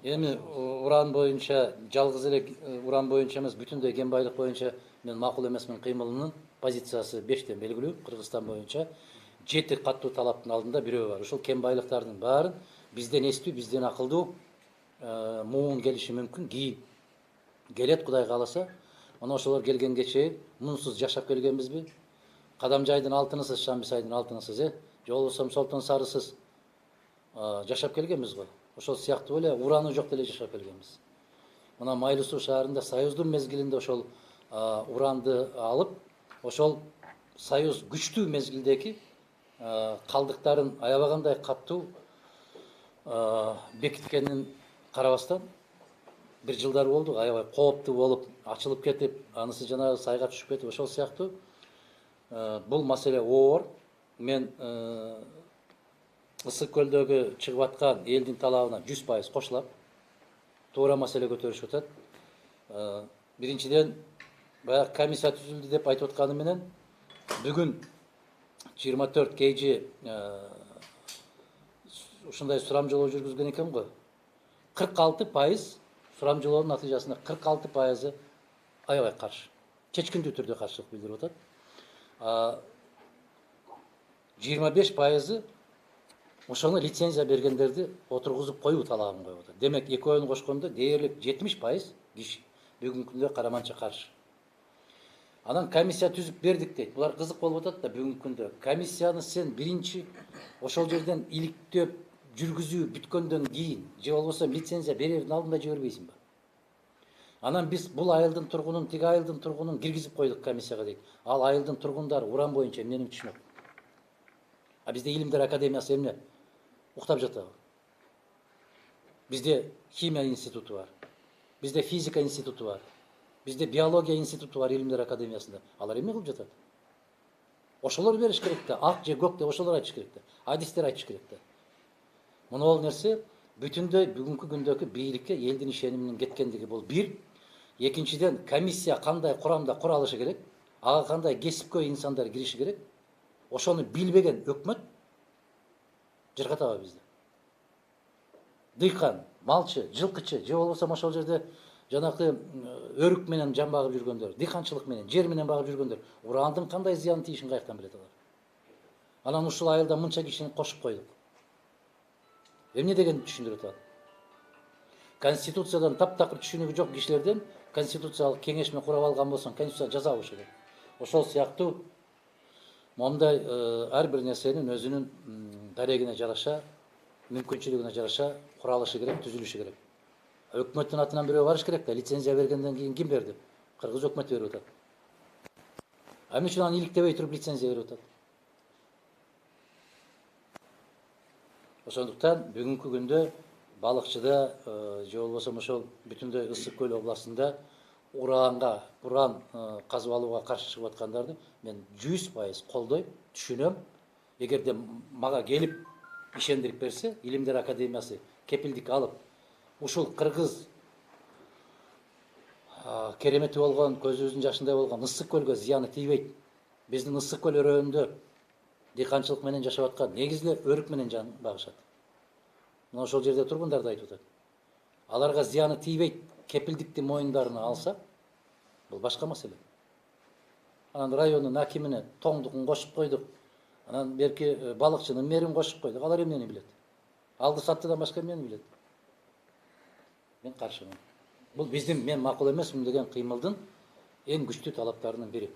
Эми уран боюнча жалгыз эле уран боюнча эмес, бүтүндөй кен байлык боюнча мен макул эмесмин кыймылынын позициясы 5тен белгилүү. Кыргызстан боюнча 7 каттуу талаптын алдында бирөө бар. Ошол кен байлыктардын баарын бизден эстүү, бизден акылдуу муун келиши мүмкүн. Кийин келет Кудай кааласа. Мына ошолор келгенге чейин мунсуз жашап келгенбизби? Кадамжайдын алтынысыз, Шамбисайдын алтынысыз, же болбосо Солтон Сарысыз жашап келгенбиз го. Ошол сыяктуу эле ураны жок деле жашап келгенбиз. Мына Майлуу суу шаарында Союздун мезгилинде ошол уранды алып, ошол Союз күчтүү мезгилдеги калдыктарын аябагандай каттуу бекиткенин карабастан бир жылдар болду, аябай кооптуу болуп, ачылып кетип, анысы жанагы сайга түшүп кетип, ошол сыяктуу бул маселе оор. Мен Ысык көлдөгү чыгып аткан элдин талабына 100% кошулам. Туура маселе көтөрүшүп атат. Биринчиден, баягы комиссия түзүлдү деп айтып атканы менен бүгүн 24 KG ушундай сурамжылоо жүргүзгөн экен го. 46% сурамжылоонун натыйжасында 46% аябай каршы. Чечкиндүү түрдө каршылык билдирип атат. 25% ошону лицензия бергендерди отургузуп коюу талабын коюп атат. Демек, экөөнү кошкондо дээрлик 70% киши бүгүнкү күндө караманча каршы. Анан комиссия түзүп бердик дейт. Булар кызык болуп атат да бүгүнкү күндө. Комиссияны сен биринчи ошол жерден иликтеп жүргүзүү бүткөндөн кийин, же болбосо лицензия берердин алдында жибербейсиңби? Анан биз бул айылдын тургунун, тиги айылдын тургунун киргизип койдук комиссияга дейт. Ал айылдын тургундары уран боюнча эмнени түшүнөт? А бизде Илимдер Академиясы эмне? Уктап жатабы? Бизде химия институту бар. Бизде физика институту бар. Бизде биология институту бар Илимдер Академиясында. Алар эмне кылып жатат? Ошолор бериш керек да, ак же көк деп ошолор айтыш керек да. Адистер айтыш керек да. Мына нерсе бүтүндөй бүгүнкү күндөгү бийликке элдин ишениминин кеткендиги бул бир. Экинчиден, комиссия кандай курамда куралышы керек? Ага кандай кесипкөй инсандар кириши керек? Ошону билбеген өкмөт жыргатабы бизди? Дыйкан, малчы, жылкычы, же болбосо ошол жерде жанакы өрүк менен жан багып жүргөндөр, дыйканчылык менен, жер менен багып жүргөндөр урандын кандай зыян тийишин каяктан билет алар? Анан ушул айылда мынча кишини кошуп койдук. Эмне дегенди түшүндүрүп атат? Конституциядан таптакыр түшүнүгү жок кишилерден конституциялык кеңешме курап алган болсоң, конституция жаза болуш керек. Ошол сыяктуу мондай ар бир нерсенин өзүнүн дарегине жараша, мүмкүнчүлүгүнө жараша куралышы керек, түзүлүшү керек. Өкмөттүн атынан бирөө барыш керек да, лицензия бергенден кийин ким берди? Кыргыз өкмөтү берип атат. Эмне үчүн аны иликтебей туруп лицензия берип атат? Ошондуктан бүгүнкү күндө балыкчыда же болбосо ошол бүтүндөй Ысык көл областында уран казып алууга каршы чыгып аткандарды мен 100% колдойм, түшүнөм. Эгерде мага келип ишендирип берсе, Илимдер Академиясы кепилдик алып, ушул кыргыз керемети болгон, көзүбүздүн жашындай болгон Ысык көлгө зыяны тийбейт. Биздин Ысык көл өрөөнүндө дыйканчылык менен жашап аткан негизи эле өрүк менен жан багышат. Мына ошол жерде тургундар да айтып атат. Аларга зыяны тийбейт, кепилдикти мойундарына алса, бул башка маселе. Анан райондун акимине тоңдугун кошуп койдук. Анан берки балыкчынын мэрин кошуп койдук. Алар эмнени билет? Алды саттыдан башка эмнени билет? Мен каршымын. Бул биздин мен макул эмесмин деген кыймылдын эң күчтүү талаптарынын бири.